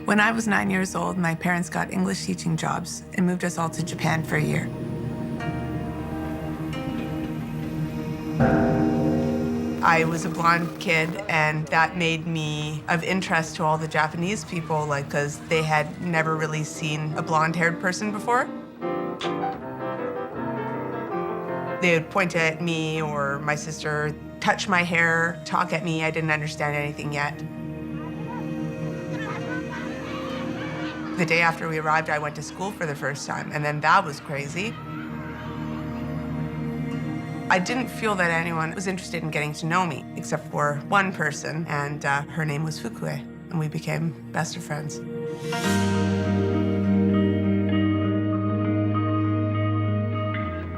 When I was 9 years old, my parents got English teaching jobs and moved us all to Japan for a year. I was a blonde kid, and that made me of interest to all the Japanese people, like, because they had never really seen a blonde-haired person before. They would point at me or my sister, touch my hair, talk at me. I didn't understand anything yet. The day after we arrived, I went to school for the first time, and then that was crazy. I didn't feel that anyone was interested in getting to know me, except for one person, and her name was Fukue, and we became best of friends.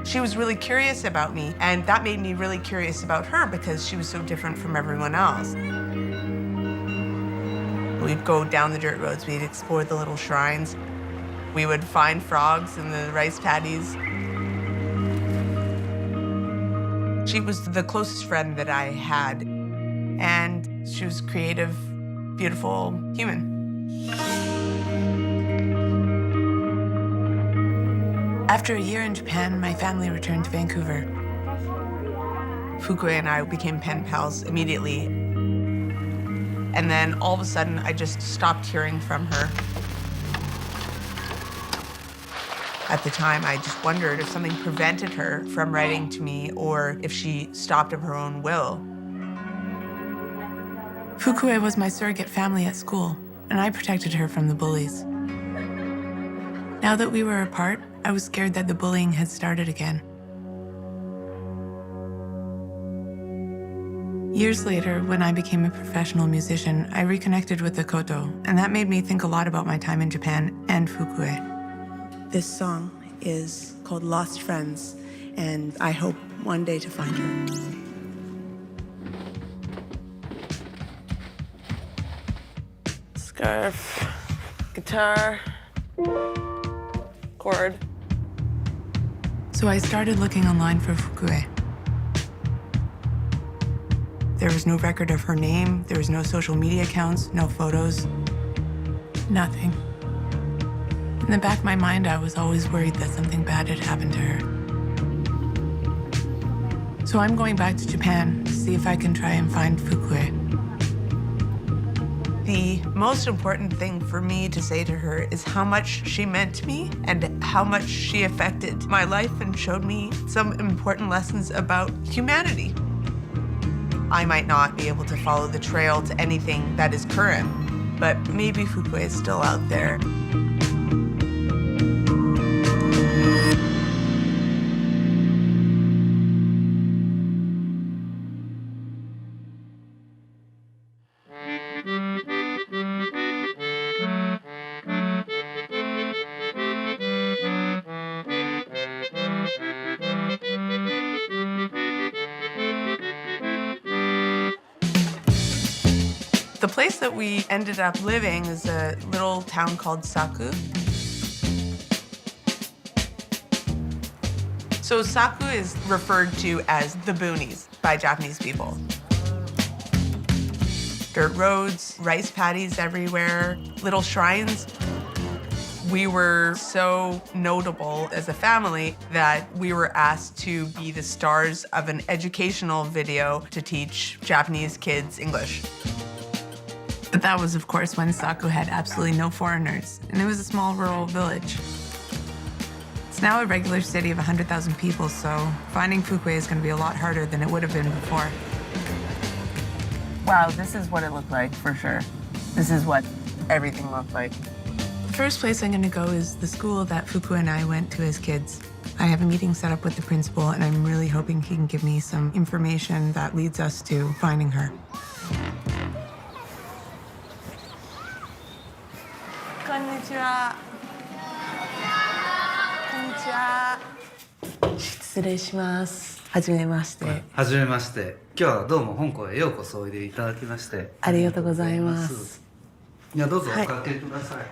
She was really curious about me, and that made me really curious about her because she was so different from everyone else. We'd go down the dirt roads, we'd explore the little shrines. We would find frogs in the rice paddies. She was the closest friend that I had, and she was a creative, beautiful human. After a year in Japan, my family returned to Vancouver. Fukue and I became pen pals immediately. And then all of a sudden, I just stopped hearing from her. At the time, I just wondered if something prevented her from writing to me or if she stopped of her own will. Fukue was my surrogate family at school, and I protected her from the bullies. Now that we were apart, I was scared that the bullying had started again. Years later, when I became a professional musician, I reconnected with the koto, and that made me think a lot about my time in Japan and Fukue. This song is called Lost Friends, and I hope one day to find her. Scarf, guitar, cord. So I started looking online for Fukue. There was no record of her name, there was no social media accounts, no photos, nothing. In the back of my mind, I was always worried that something bad had happened to her. So I'm going back to Japan to see if I can try and find Fukue. The most important thing for me to say to her is how much she meant to me and how much she affected my life and showed me some important lessons about humanity. I might not be able to follow the trail to anything that is current, but maybe Fukue is still out there. The place that we ended up living is a little town called Saku. So Saku is referred to as the boonies by Japanese people. Dirt roads, rice paddies everywhere, little shrines. We were so notable as a family that we were asked to be the stars of an educational video to teach Japanese kids English. But that was, of course, when Saku had absolutely no foreigners, and it was a small rural village. It's now a regular city of 100,000 people, so finding Fukue is going to be a lot harder than it would have been before. Wow, this is what it looked like, for sure. This is what everything looked like. The first place I'm going to go is the school that Fukue and I went to as kids. I have a meeting set up with the principal, and I'm really hoping he can give me some information that leads us to finding her. Konnichiwa. Konnichiwa. 失礼します。はじめまして。はじめまして。今日はどうも香港へようこそおいでいただきましてありがとうございます。いやどうぞおかけください。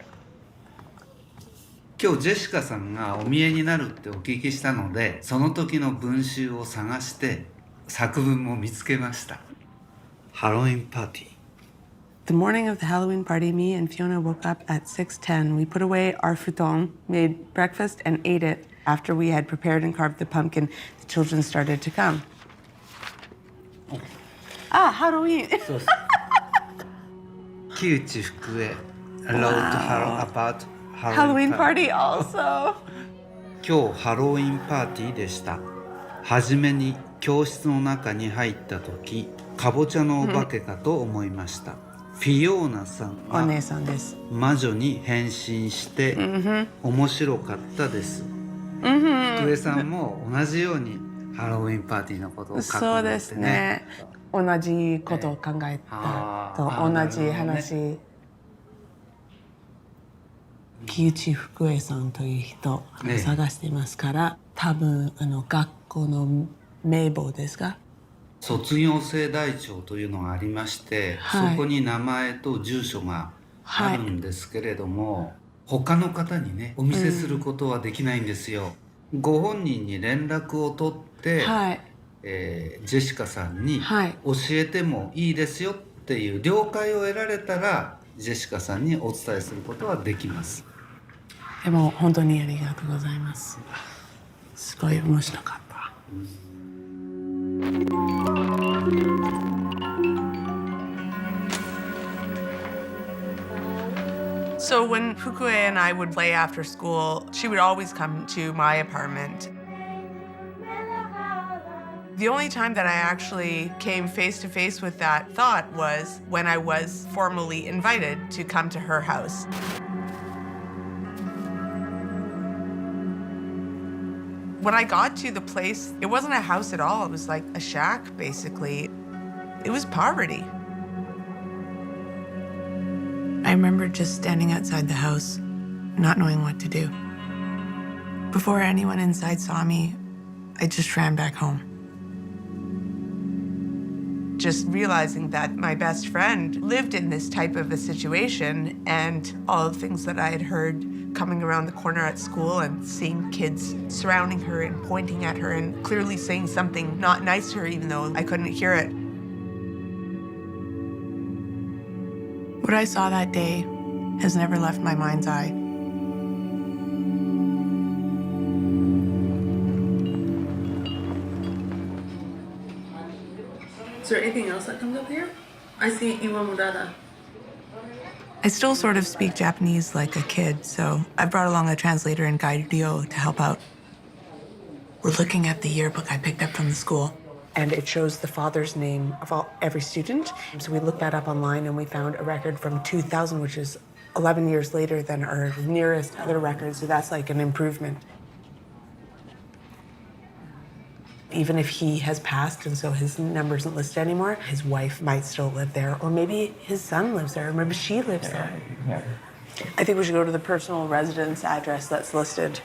今日ジェシカさんがお見えになるってお聞きしたので、その時の文集を探して作文も見つけました。ハロウィンパーティー。The morning of the Halloween party, me and Fiona woke up at 6:10. We put away our futon, made breakfast, and ate it. After we had prepared and carved the pumpkin, the children started to come. Ah, Halloween! 木内福江 wrote about Halloween party also. 今日ハロウィンパーティーでした。はじめに教室の中に入った時、かぼちゃのお化けかと思いました。フィオーナさんはお姉さんです。魔女に変身して面白かったです。福江さんも同じようにハロウィンパーティーのことを書くんですね。そうですね。同じことを考えたと同じ話。木内福江さんという人を探していますから、多分学校の名簿ですか？卒業生台帳というのがありまして、そこに名前と住所があるんですけれども、他の方にねお見せすることはできないんですよ。ご本人に連絡を取って、ジェシカさんに教えてもいいですよっていう了解を得られたら、ジェシカさんにお伝えすることはできます。でも本当にありがとうございます。すごい面白かった。So when Fukue and I would play after school, she would always come to my apartment. The only time that I actually came face to face with that thought was when I was formally invited to come to her house. When I got to the place, it wasn't a house at all. It was like a shack, basically. It was poverty. I remember just standing outside the house, not knowing what to do. Before anyone inside saw me, I just ran back home. Just realizing that my best friend lived in this type of a situation, and all the things that I had heard coming around the corner at school and seeing kids surrounding her and pointing at her and clearly saying something not nice to her even though I couldn't hear it. What I saw that day has never left my mind's eye. Is there anything else that comes up here? I see Iwamurata. I still sort of speak Japanese like a kid, so I brought along a translator and guide Ryo to help out. We're looking at the yearbook I picked up from the school, and it shows the father's name of every student. So we looked that up online, and we found a record from 2000, which is 11 years later than our nearest other record, so that's like an improvement. Even if he has passed and so his number isn't listed anymore, his wife might still live there, or maybe his son lives there, or maybe she lives there. Yeah. I think we should go to the personal residence address that's listed.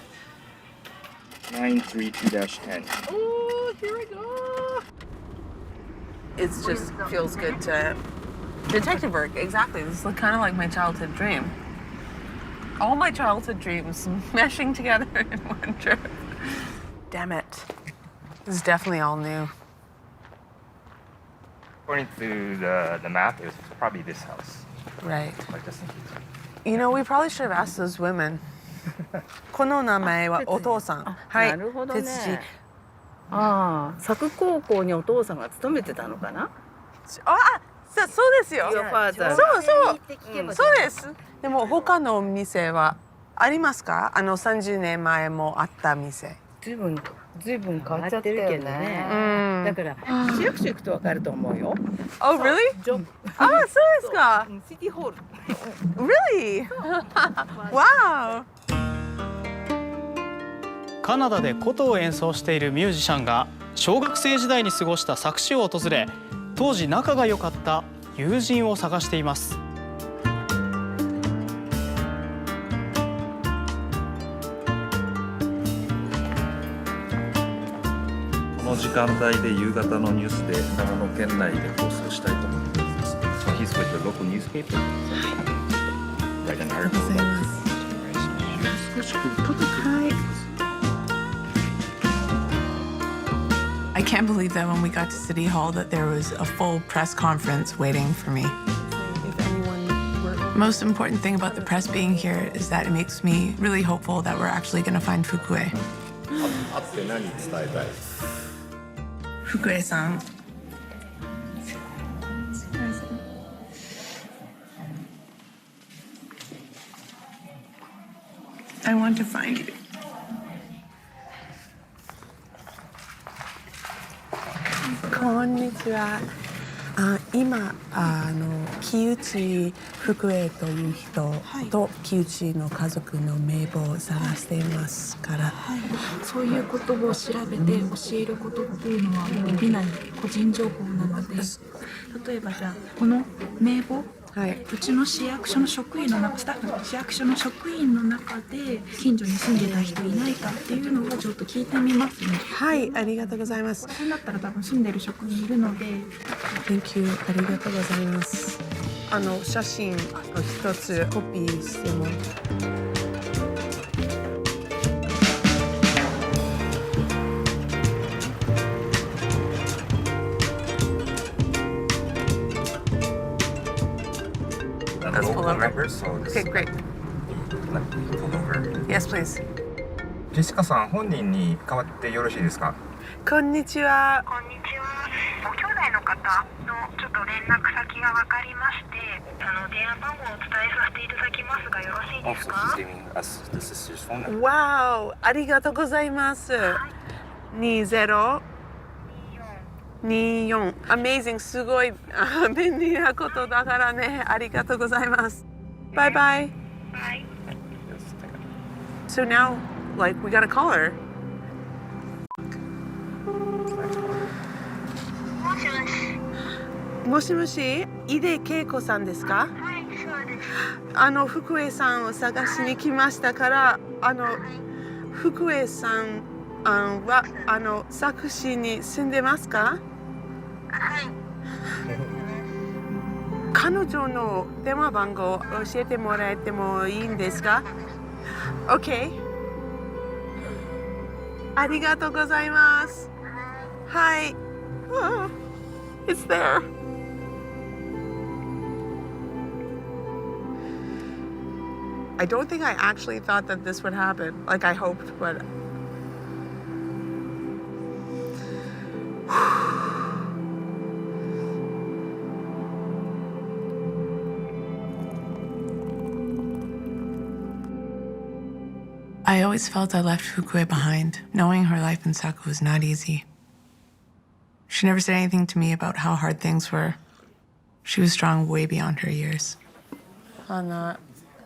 932-10. Oh, here we go. It just feels good to detective work. Exactly. This is kind of like my childhood dream. All my childhood dreams meshing together in one trip. Damn it. This is definitely all new. According to the map, it was probably this house. Right. Like just in case. You know, we probably should have asked those women. この名前はお父さん。はい。なるほどね。哲司。ああ、佐久高校にお父さんが勤めてたのかな。そうですよ。Your father. そうです。でも他の店はありますか？30年前もあった店。ずいぶん変わっちゃってるけどね。だから市役所行くとわかると思うよ。Oh, really? そうですか。シティホール。Really? Wow. カナダで琴を演奏しているミュージシャンが小学生時代に過ごした佐久市を訪れ、当時仲が良かった友人を探しています。この時間帯で夕方のニュースで長野県内で放送したいと思っています。So he's with the local newspaper. Write an article about this generation. I can't believe that when we got to City Hall that there was a full press conference waiting for me. If anyone Most important thing about the press being here is that it makes me really hopeful that we're actually going to find Fukue. 会って何伝えたい？ Fukue-san. I want to find you. こんにちは。今木内福江という人と木内の家族の名簿を探していますから、そういうことを調べて教えることっていうのはできない個人情報なので、例えばじゃあこの名簿、うちの市役所の職員の中、スタッフの市役所の職員の中で近所に住んでた人いないかっていうのをちょっと聞いてみますね。はい、ありがとうございます。それだったら多分住んでる職員いるので。Thank you、ありがとうございます。写真を一つコピーしても。Let's pull over. Okay, great. Pull over. Yes, please. ジェシカさん、本人に代わってよろしいですか？こんにちは。こんにちは。ご兄弟の方のちょっと連絡先が分かりまして、電話番号をお伝えさせていただきますがよろしいですか？わお、ありがとうございます。2024。Amazing、すごい便利なことだからね。ありがとうございます。バイバイ。はい。So now, like, we gotta call her. もしもし。もしもし、井出恵子さんですか？はい、そうです。福江さんを探しに来ましたから、福江さんは佐久市に住んでますか？はい。彼女の電話番号を教えてもらえてもいいんですか？ OK。ありがとうございます。はい。It's there. I don't think I actually thought that this would happen. Like I hoped, but I always felt I left Fukue behind. Knowing her life in Saku was not easy. She never said anything to me about how hard things were. She was strong way beyond her years.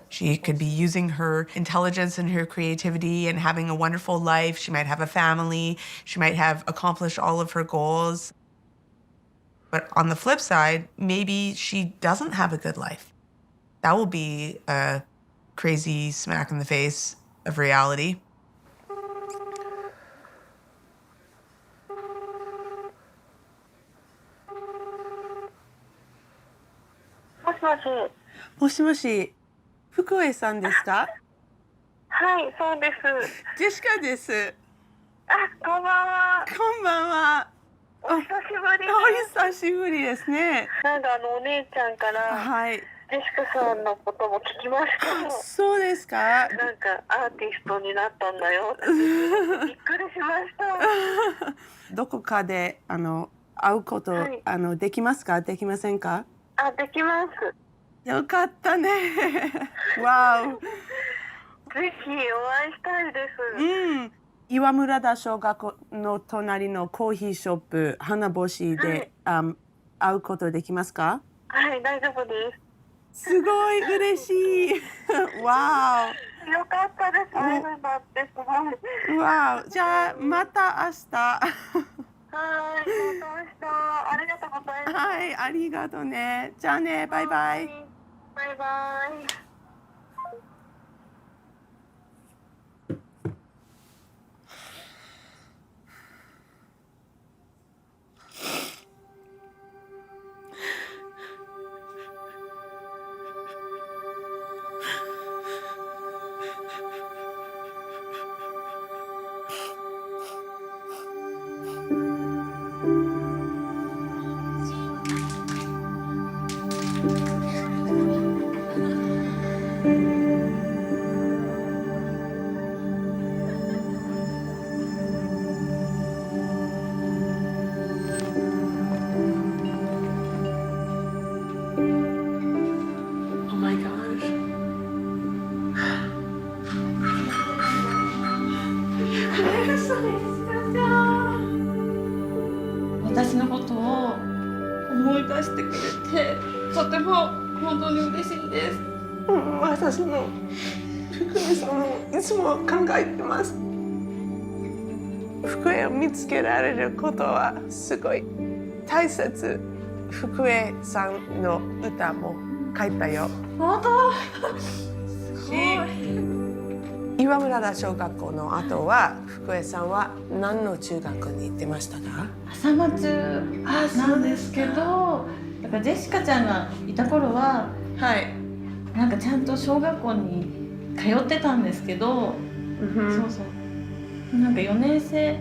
She could be using her intelligence and her creativity and having a wonderful life. She might have a family. She might have accomplished all of her goals. But on the flip side, maybe she doesn't have a good life. That will be a crazy smack in the face of reality. もしもし。もしもし、福江さんですか？はい、そうです。ジェシカです。あ、こんばんは。こんばんは。お久しぶりです。お久しぶりですね。なんかお姉ちゃんから、はい。ジェシカさんのことも聞きました。そうですか。なんかアーティストになったんだよ。びっくりしました。どこかで会うこと、はい、できますか？できませんか？あ、できます。よかったね。わお。ぜひお会いしたいです。うん。岩村田小学校の隣のコーヒーショップ花星で、はい、会うことできますか？はい、大丈夫です。すごい嬉しい。わお。よかったです。会えるんだってすごい。わお。じゃあまた明日。はい、また明日。ありがとうございます。はい、ありがとうね。じゃあね、バイバイ。バイバイ。本当に嬉しいです。私も福江さんもいつも考えてます。福江を見つけられることはすごい大切。福江さんの歌も書いたよ。本当岩村田小学校の後は福江さんは何の中学に行ってましたか？浅松なんですけど、だからジェシカちゃんがいた頃は、はい、なんかちゃんと小学校に通ってたんですけど、そうそう、なんか4年生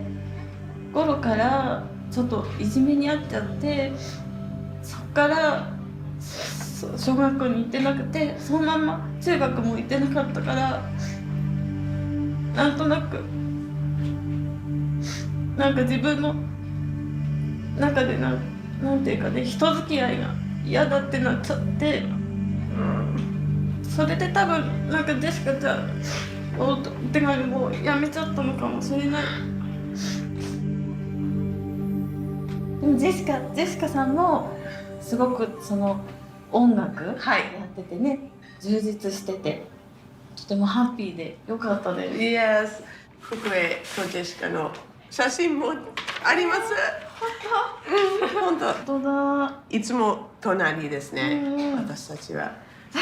頃からちょっといじめにあっちゃって、そっから小学校に行ってなくて、そのまま中学も行ってなかったから、なんとなくなんか自分の中でなんていうかね、人付き合いが嫌だってなっちゃって、それで多分なんかジェシカちゃんお手紙もやめちゃったのかもしれない。でもジェシカさんもすごくその音楽やっててね、充実しててとてもハッピーでよかったです。Yes、福江とジェシカの写真もあります。本当。本当だ。いつも隣ですね。私たちは。いつ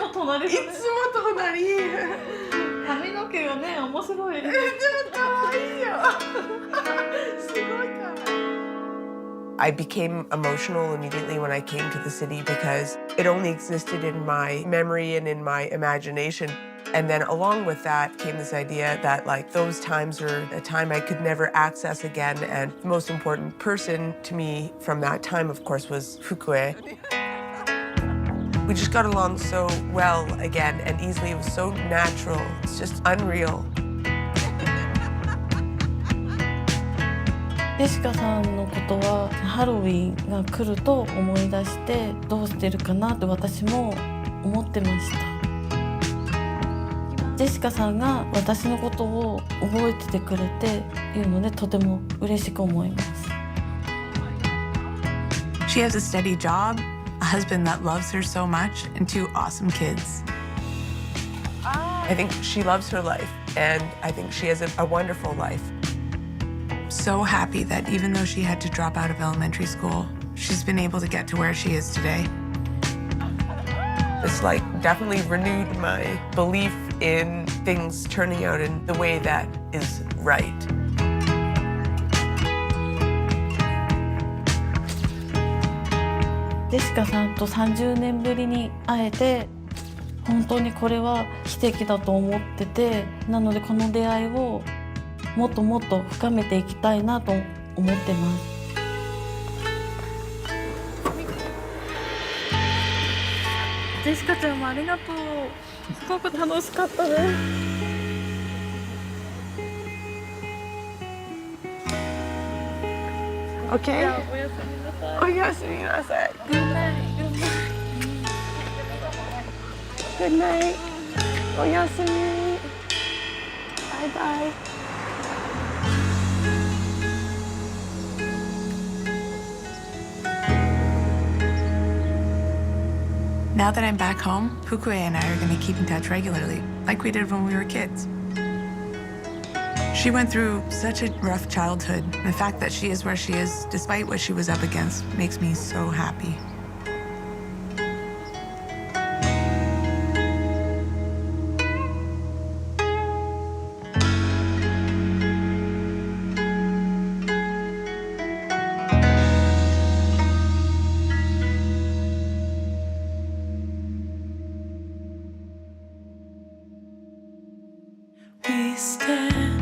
も隣。いつも隣。髪の毛がね、面白い。でも可愛いよ。すごい可愛い。I became emotional immediately when I came to the city because it only existed in my memory and in my imagination. And then along with that came this idea that like those times are a time I could never access again. And the most important person to me from that time, of course, was Fukue. We just got along so well again and easily. It was so natural. It's just unreal. ジェシカさんのことはハロウィンが来ると思い出してどうしてるかなって私も思ってました。ジェシカさんが私のことを覚えててくれているのでとても嬉しく思います。She has a steady job, a husband that loves her so much, and 2 awesome kids. I think she loves her life, and I think she has a wonderful life. So happy that even though she had to drop out of elementary school, she's been able to get to where she is today. It's like definitely renewed my belief in things turning out in the way that is right. ジェシカさんと30年ぶりに会えて本当にこれは奇跡だと思ってて、なのでこの出会いをもっともっと深めていきたいなと思ってます。ジェシカちゃんもありがとう。すごく楽しかったです。Okay? おやすみなさい。おやすみなさい。Good night. おやすみ。バイバイ。Now that I'm back home, Fukue and I are going to keep in touch regularly, like we did when we were kids. She went through such a rough childhood. The fact that she is where she is, despite what she was up against, makes me so happy. We stand